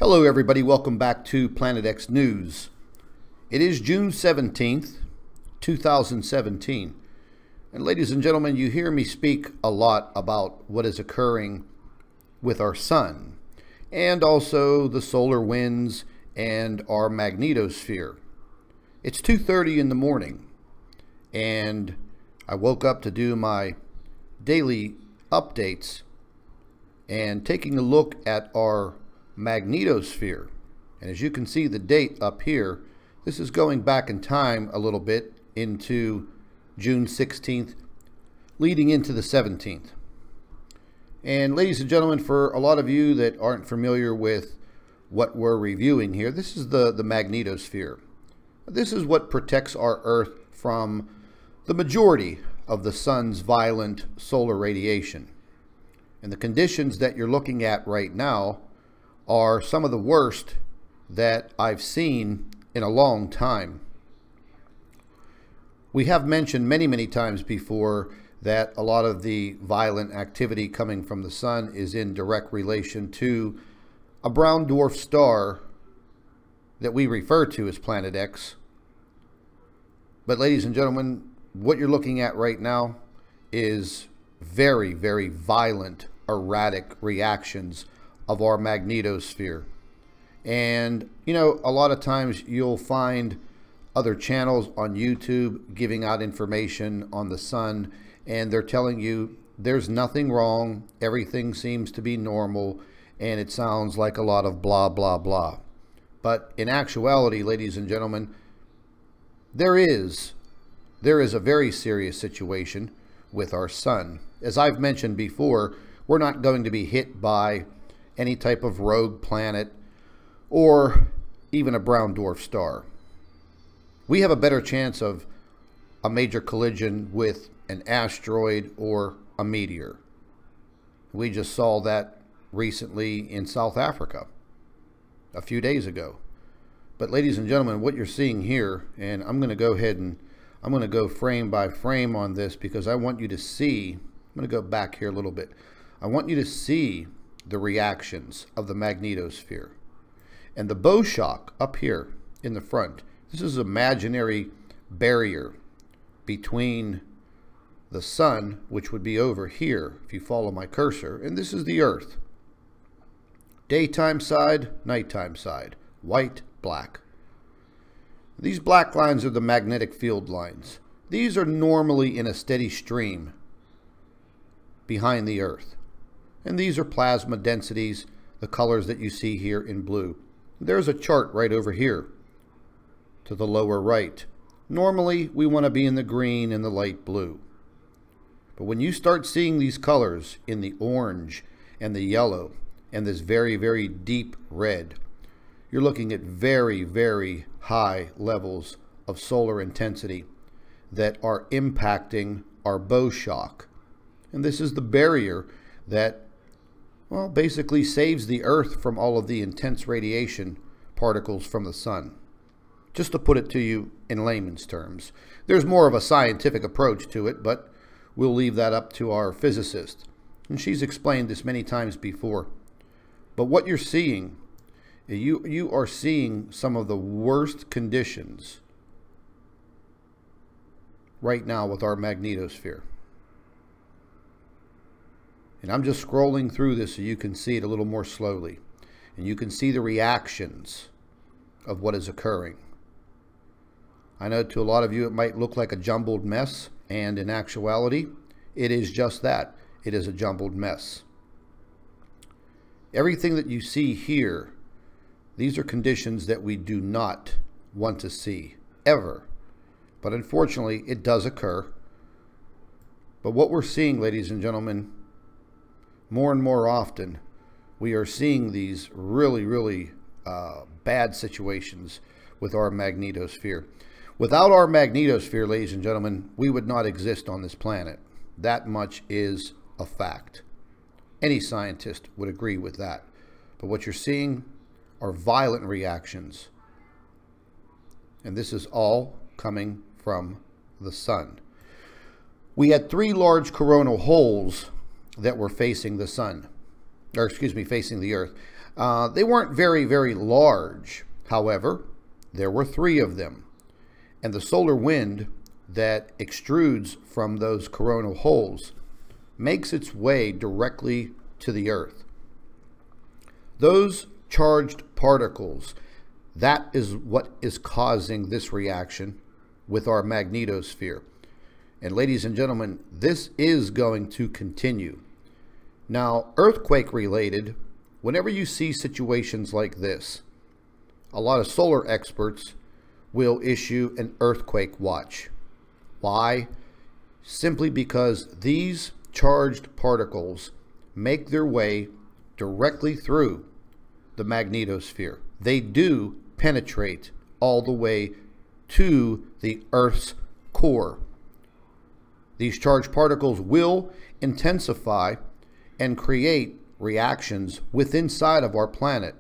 Hello everybody, welcome back to Planet X News. It is June 17th, 2017. And ladies and gentlemen, you hear me speak a lot about what is occurring with our sun and also the solar winds and our magnetosphere. It's 2:30 in the morning and I woke up to do my daily updates and taking a look at our magnetosphere. And as you can see the date up here, this is going back in time a little bit into June 16th leading into the 17th. And ladies and gentlemen, for a lot of you that aren't familiar with what we're reviewing here, this is the magnetosphere. This is what protects our Earth from the majority of the sun's violent solar radiation. And the conditions that you're looking at right now are some of the worst that I've seen in a long time. We have mentioned many times before that a lot of the violent activity coming from the sun is in direct relation to a brown dwarf star that we refer to as Planet X. But ladies and gentlemen, what you're looking at right now is very violent, erratic reactions of our magnetosphere. And you know, a lot of times you'll find other channels on YouTube giving out information on the sun, and they're telling you there's nothing wrong, everything seems to be normal, and it sounds like a lot of blah blah. But in actuality, ladies and gentlemen, there is a very serious situation with our sun. As I've mentioned before, we're not going to be hit by any type of rogue planet or even a brown dwarf star. We have a better chance of a major collision with an asteroid or a meteor. We just saw that recently in South Africa a few days ago. But ladies and gentlemen, what you're seeing here, and I'm going to go ahead and I'm going to go frame by frame on this because I want you to see, I'm going to go back here a little bit. I want you to see the reactions of the magnetosphere. And the bow shock up here in the front, this is an imaginary barrier between the sun, which would be over here if you follow my cursor, and this is the Earth. Daytime side, nighttime side, white, black. These black lines are the magnetic field lines. These are normally in a steady stream behind the Earth. And these are plasma densities, the colors that you see here in blue. There's a chart right over here to the lower right. Normally, we want to be in the green and the light blue. But when you start seeing these colors in the orange and the yellow and this very deep red, you're looking at very high levels of solar intensity that are impacting our bow shock. And this is the barrier that, well, basically saves the Earth from all of the intense radiation particles from the sun. Just to put it to you in layman's terms. There's more of a scientific approach to it, but we'll leave that up to our physicist. And she's explained this many times before. But what you're seeing, you are seeing some of the worst conditions right now with our magnetosphere. And I'm just scrolling through this so you can see it a little more slowly. And you can see the reactions of what is occurring. I know to a lot of you it might look like a jumbled mess, and in actuality, it is just that. It is a jumbled mess. Everything that you see here, these are conditions that we do not want to see, ever. But unfortunately, it does occur. But what we're seeing, ladies and gentlemen, more and more often, we are seeing these really bad situations with our magnetosphere. Without our magnetosphere, ladies and gentlemen, we would not exist on this planet. That much is a fact. Any scientist would agree with that. But what you're seeing are violent reactions. And this is all coming from the sun. We had 3 large coronal holes that were facing the sun. or excuse me, facing the Earth. They weren't very, very large. However, there were 3 of them. And the solar wind that extrudes from those coronal holes makes its way directly to the Earth. Those charged particles, that is what is causing this reaction with our magnetosphere. And ladies and gentlemen, this is going to continue. Now, earthquake related, whenever you see situations like this, a lot of solar experts will issue an earthquake watch. Why? Simply because these charged particles make their way directly through the magnetosphere. They do penetrate all the way to the Earth's core. These charged particles will intensify and create reactions within inside of our planet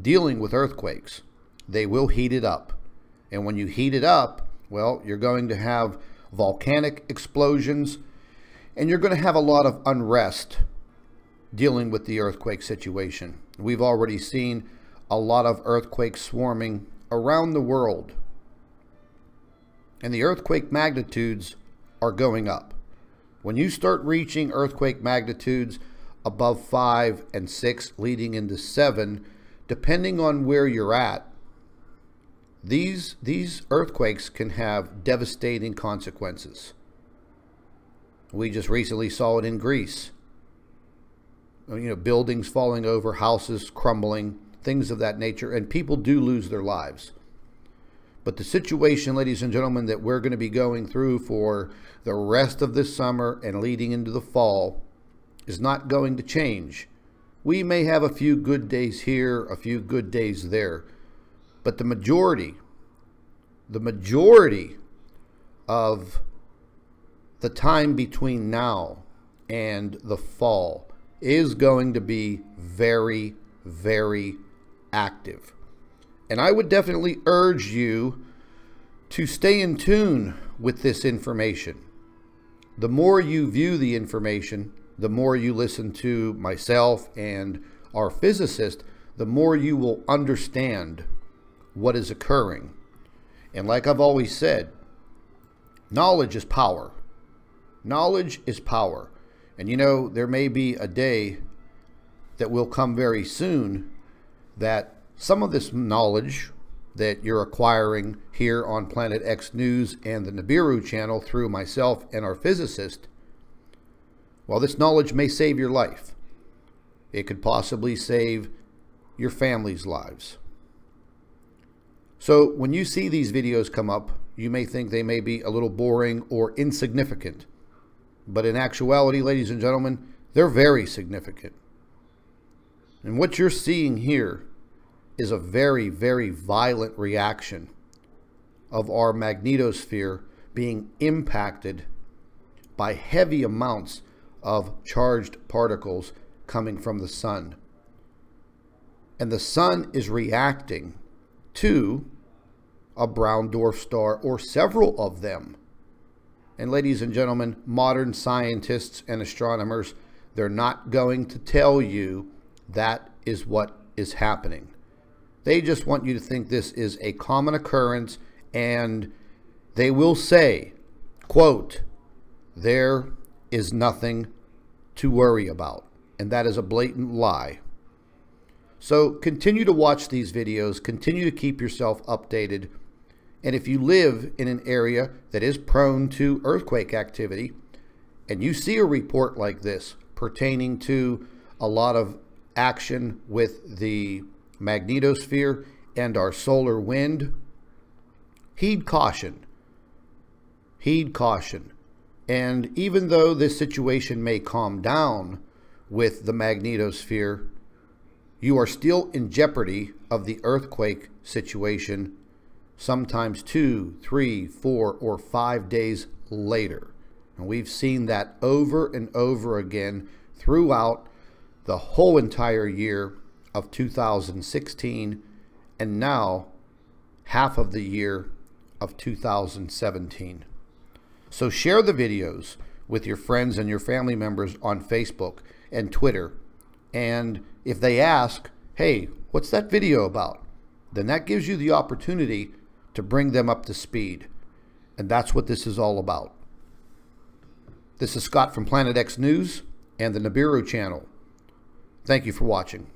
dealing with earthquakes. They will heat it up. And when you heat it up, well, you're going to have volcanic explosions, and you're going to have a lot of unrest dealing with the earthquake situation. We've already seen a lot of earthquakes swarming around the world. And the earthquake magnitudes are going up. When you start reaching earthquake magnitudes above 5 and 6, leading into 7, depending on where you're at, these earthquakes can have devastating consequences. We just recently saw it in Greece. Buildings falling over, houses crumbling, things of that nature, and people do lose their lives. But the situation, ladies and gentlemen, that we're going to be going through for the rest of this summer and leading into the fall is not going to change. We may have a few good days here, a few good days there, but the majority of the time between now and the fall is going to be very, very active. And I would definitely urge you to stay in tune with this information. The more you view the information, the more you listen to myself and our physicist, the more you will understand what is occurring. And like I've always said, knowledge is power. Knowledge is power. And there may be a day that will come very soon that some of this knowledge that you're acquiring here on Planet X News and the Nibiru channel through myself and our physicist, well, this knowledge may save your life. It could possibly save your family's lives. So when you see these videos come up, you may think they may be a little boring or insignificant. But in actuality, ladies and gentlemen, they're very significant. And what you're seeing here is a very, very violent reaction of our magnetosphere being impacted by heavy amounts of charged particles coming from the sun. And the sun is reacting to a brown dwarf star or several of them. And ladies and gentlemen, modern scientists and astronomers, they're not going to tell you that is what is happening. They just want you to think this is a common occurrence, and they will say, quote, there is nothing to worry about. And that is a blatant lie. So continue to watch these videos, continue to keep yourself updated. And if you live in an area that is prone to earthquake activity, and you see a report like this pertaining to a lot of action with the magnetosphere and our solar wind, heed caution. Heed caution. And even though this situation may calm down with the magnetosphere, you are still in jeopardy of the earthquake situation sometimes 2, 3, 4, or 5 days later. And we've seen that over and over again throughout the whole entire year of 2016, and now half of the year of 2017. So share the videos with your friends and your family members on Facebook and Twitter. And if they ask, hey, what's that video about? Then that gives you the opportunity to bring them up to speed. And that's what this is all about. This is Scott from Planet X News and the Nibiru channel. Thank you for watching.